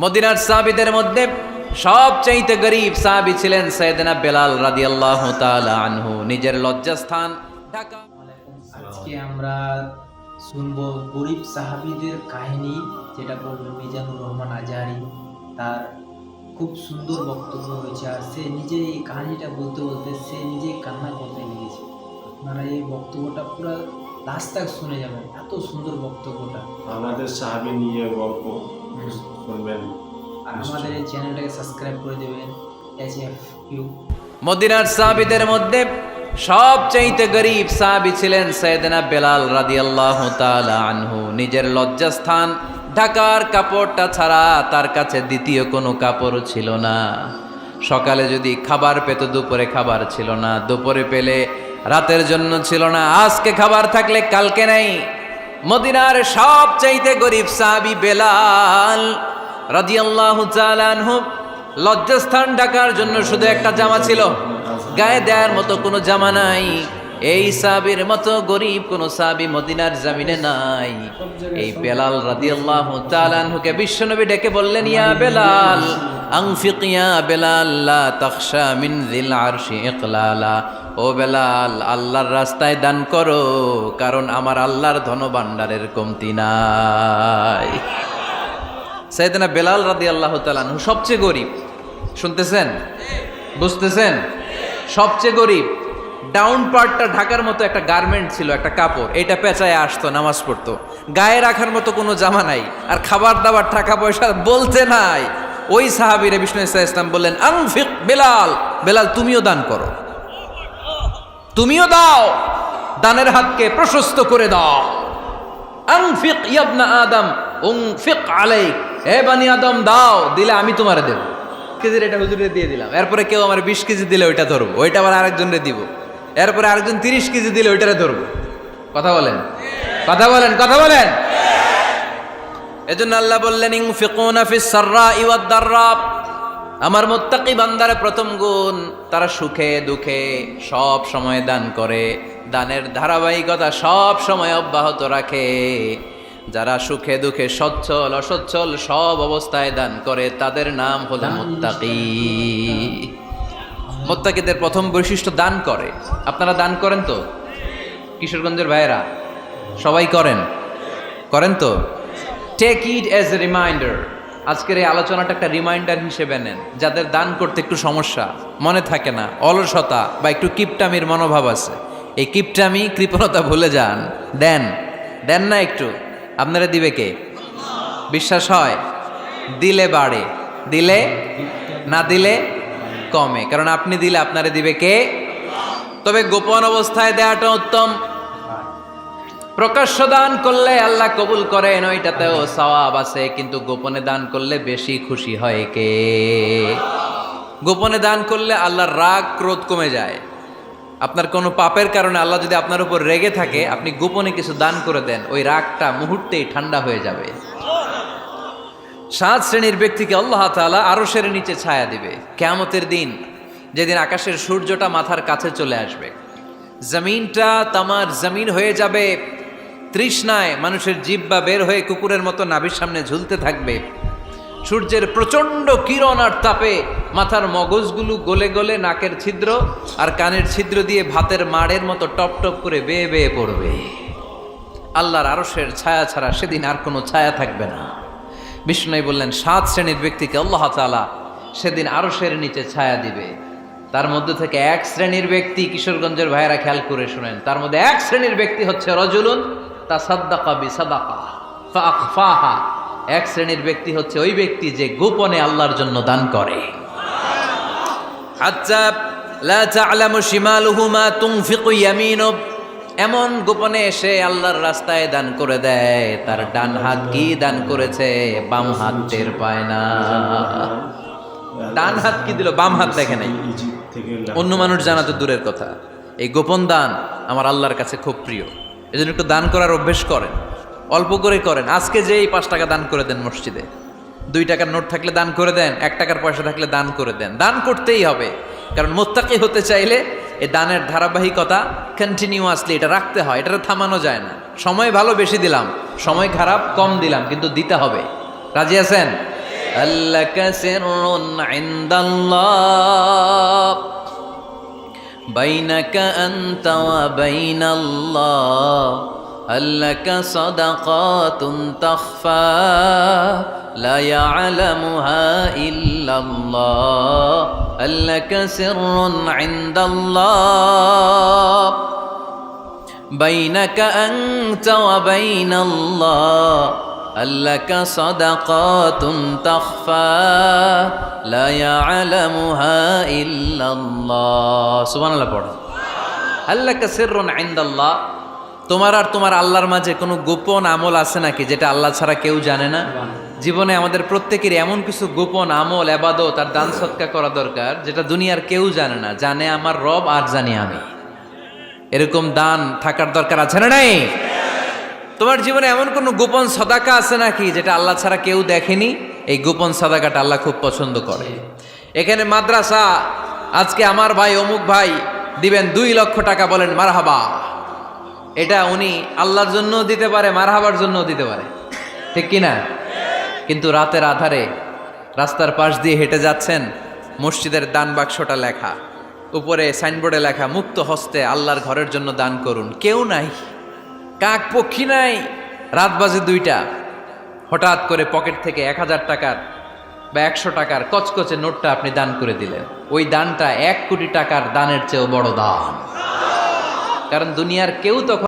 মদিনার সাহাবীদের মধ্যে সবচাইতে গরীব সাহাবী ছিলেন সাইয়েদনা বেলাল রাদিয়াল্লাহু তাআলা আনহু। নিজের লজ্জাস্থান ঢাকা। আজকে আমরা শুনবো গরিব সাহাবীদের কাহিনী, যেটা বলবেন মিজানুর রহমান আজহারি। তার খুব সুন্দর বক্তব্য হয়েছে, আর সে নিজে এই কাহিনীটা বলতে বলতে সে নিজেই কান্না করতে লেগেছে। আপনারা এই বক্তব্যটা পুরো লাস্ট তক শুনে যাবেন, এত সুন্দর বক্তব্যটা। আমাদের সাহাবী নিয়ে গল্প শুনবেন, আর আমাদের এই চ্যানেলটাকে সাবস্ক্রাইব করে দেবেন। HFQ। মদিনার সাহাবীদের মধ্যে সবচাইতে গরীব সাহাবী ছিলেন সাইয়েদনা বেলাল রাদিয়াল্লাহু তাআলা আনহু। নিজের লজ্জাস্থান ঢাকার কাপড়টা ছাড়া তার কাছে দ্বিতীয় কোনো কাপড় ছিল না। সকালে যদি খাবার পেত, দুপুরে খাবার ছিল না, দুপুরে পেলে রাতের জন্য ছিল না, আজকে খাবার থাকলে কালকে নাই। মদিনার সবচাইতে গরীব সাহাবী বেলাল রাদিয়াল্লাহু তাআলা আনহু, লজ্জাস্থান ঢাকার জন্য শুধু একটা জামা ছিল, গায়ে দেওয়ার মতো কোনো জামা নাই। এই সাহাবীর মতো গরীব কোনো সাহাবী মদিনার জমিনে নাই। এই বেলাল রাদিয়াল্লাহু তাআলা আনহুকে বিশ্বনবী ডেকে বললেন, ইয়া বেলাল আনফিক ইয়া বেলাল লা তাখশা মিন যিল আরশি ইকলালা। ও বেলাল, আল্লাহর রাস্তায় দান করো, কারণ আমার আল্লাহর ধনভাণ্ডারের কমতি নাই। সাইয়েদনা বেলাল রাদিয়াল্লাহু তাআলা আনহু সবচেয়ে গরীব। শুনতেছেন? বুঝতেছেন? সবচেয়ে গরীব। ডাউন পার্টটা ঢাকার মতো একটা গার্মেন্ট ছিল, একটা কাপড়, এটা পেঁচায় আসতো, নামাজ পড়তো। গায়ে রাখার মতো কোনো জামা নাই, আর খাবার দাবার টাকা পয়সা বলতে নাই। ওই সাহাবীরে বিষ্ণু ইসা ইসলাম বললেন, আনফিক বেলাল, বেলাল তুমিও দান করো, তুমিও দাও, দানের হাতকে প্রশস্ত করে দাও। আনফিক ইবনা আদম উনফিক আলাইক, হে বানি আদম দাও, দিলে আমি তোমারে দেব। কেজির এটা হুজুরে দিয়ে দিলাম, এরপরে কেউ আমার 20 কেজি দিলে ওইটা ধরবো, ওইটা আবার আরেকজনরে দিব, এরপরে আরেকজন 30 কেজি দিলে ওইটারে ধরবো। কথা বলেন, কথা বলেন, কথা বলেন। এজন্য আল্লাহ বললেন, ইনফিকুনা ফিস সাররাই ওয়াদ দাররা। আমার মুত্তাকি বান্দার প্রথম গুণ, তারা সুখে দুঃখে সব সময় দান করে, দানের ধারাবাহিকতা সব সময় অব্যাহত রাখে। যারা সুখে দুঃখে সচ্ছল অসচ্ছল সব অবস্থায় দান করে, তাদের নাম হলো মুত্তাকি। মুত্তাকিদের প্রথম বৈশিষ্ট্য দান করে। আপনারা দান করেন তো? কিশোরগঞ্জের ভাইয়েরা সবাই করেন? করেন তো? Take it as a reminder. আজকের এই আলোচনাটা একটা রিমাইন্ডার হিসেবে নেন। যাদের দান করতে একটু সমস্যা, মনে থাকে না, অলসতা বা একটু কিপটামির মনোভাব আছে, এই কিপটামি কৃপণতা ভুলে যান। দেন, দেন না একটু, আপনারা দিবে কে? বিশ্বাস হয়? দিলে বাড়ে, দিলে না দিলে কমে, কারণ আপনি দিলে আপনারে দিবে কে? তবে গোপন অবস্থায় দেওয়াটা উত্তম। প্রকাশ্য দান করলে আল্লাহ কবুল করেন, ওইটাতেও সওয়াব আছে, কিন্তু গোপনে দান করলে বেশি খুশি হয় কে? গোপনে দান করলে আল্লাহর রাগ ক্রোধ কমে যায়। আপনার কোনো পাপের কারণে আল্লাহ যদি আপনার উপর রেগে থাকে, আপনি গোপনে কিছু দান করে দেন, ওই রাগটা মুহূর্তেই ঠান্ডা হয়ে যাবে। 7 শ্রেণীর ব্যক্তিকে আল্লাহ তাআলা আরশের নিচে ছায়া দিবে কিয়ামতের দিন, যেদিন আকাশের সূর্যটা মাথার কাছে চলে আসবে, জমিনটা তামার জমিন হয়ে যাবে, তৃষ্ণায় মানুষের জিহ্বা বের হয়ে কুকুরের মতো নাভির সামনে ঝুলতে থাকবে। সূর্যের প্রচণ্ড কিরণ আর তাপে মাথার মগজগুলো গলে গলে নাকের ছিদ্র আর কানের ছিদ্র দিয়ে ভাতের মাড়ের মতো টপ টপ করে বেয়ে বেয়ে পড়বে। আল্লাহর আরশের ছায়া ছাড়া সেদিন আর কোনো ছায়া থাকবে না। বিষ্ণু বললেন, 7 শ্রেণীর ব্যক্তিকে আল্লাহ তাআলা সেদিন আরশের নিচে ছায়া দিবে। তার মধ্যে থেকে 1 শ্রেণীর ব্যক্তি, কিশোরগঞ্জের ভাইয়েরা খেয়াল করে শুনেন, তার মধ্যে 1 শ্রেণীর ব্যক্তি হচ্ছে রজুলুন তাসাদ্দাকা বিসাদাকা ফাআখফাহা। 1 শ্রেণীর ব্যক্তি হচ্ছে ওই ব্যক্তি যে গোপনে আল্লাহর জন্য দান করে। হাত্তা লা তা'লামু শিমালুহু মা তুনফিকু ইয়ামিনু, এমন গোপনে এসে আল্লাহর রাস্তায় দান করে দেয়, তার ডান হাত কি দান করেছে বাম হাত টের পায় না। ডান হাত কি দিল, বাম হাত দেখে নাই। অন্য মানুষ জানা তো দূরের কথা, এই গোপন দান আমার আল্লাহর কাছে খুব প্রিয়। এজন্য একটু দান করার অভ্যেস করেন, অল্প করে করেন। আজকে যে এই 5 টাকা দান করে দেন মসজিদে, 2 টাকার নোট থাকলে দান করে দেন, 1 টাকার পয়সা থাকলে দান করে দেন। দান করতেই হবে, কারণ মুত্তাকি হতে চাইলে এই দানের ধারাবাহিকতা কন্টিনিউয়াসলি এটা রাখতে হয়, এটা থামানো যায় না। সময় ভালো বেশি দিলাম, সময় খারাপ কম দিলাম, কিন্তু দিতে হবে। রাজি আছেন? আল্লাকা সিররুন ইনদাল্লাহ বাইনাকা আনতা ওয়া বাইনাল্লাহ আল্লাকা সাদাকাতুন তাখফা লা ইয়ালামুহা ইল্লাল্লাহ আল্লাকা সিররুন ইনদাল্লাহ বাইনাকা আনতা ওয়া বাইনাল্লাহ আল্লাকা সাদাকাতুন তাখফা লা ইয়ালামুহা ইল্লাল্লাহ সুবহানাল্লাহ পড়ো। আল্লাকা সিররুন ইনদাল্লাহ, তোমার আর তোমার আল্লাহর মাঝে কোনো গোপন আমল আছে নাকি যেটা আল্লাহ ছাড়া কেউ জানে না? জীবনে আমাদের প্রত্যেকের এমন কিছু গোপন আমল, ইবাদত আর দান সদকা করা দরকার যেটা দুনিয়ার কেউ জানে না, জানে আমার রব আর জানি আমি। এরকম দান থাকার দরকার আছে না নাই? তোমার জীবনে এমন কোনো গোপন সাদাকা আছে নাকি যেটা আল্লাহ ছাড়া কেউ দেখেনি? এই গোপন সাদাকাটা আল্লাহ খুব পছন্দ করে। এখানে মাদ্রাসা, আজকে আমার ভাই অমুক ভাই দিবেন 2 লক্ষ টাকা, বলেন মারহাবা। এটা উনি আল্লাহর জন্য দিতে পারে, মারহাবার জন্য দিতে পারে, ঠিক কি না? কিন্তু রাতের আধারে রাস্তার পাশ দিয়ে হেঁটে যাচ্ছেন, মসজিদের দান বাক্সটা লেখা, উপরে সাইনবোর্ডে লেখা মুক্ত হস্তে আল্লাহর ঘরের জন্য দান করুন। কেউ নাই, কাক পক্ষী নাই, রাত বাজে 2টা, হঠাৎ করে পকেট থেকে 1000 টাকার বা 100 টাকার কচকচে নোটটা আপনি দান করে দিলেন। ওই দানটা 1 কোটি টাকার দানের চেয়েও বড় দান। কারণ দুনিয়ার কেউ তখন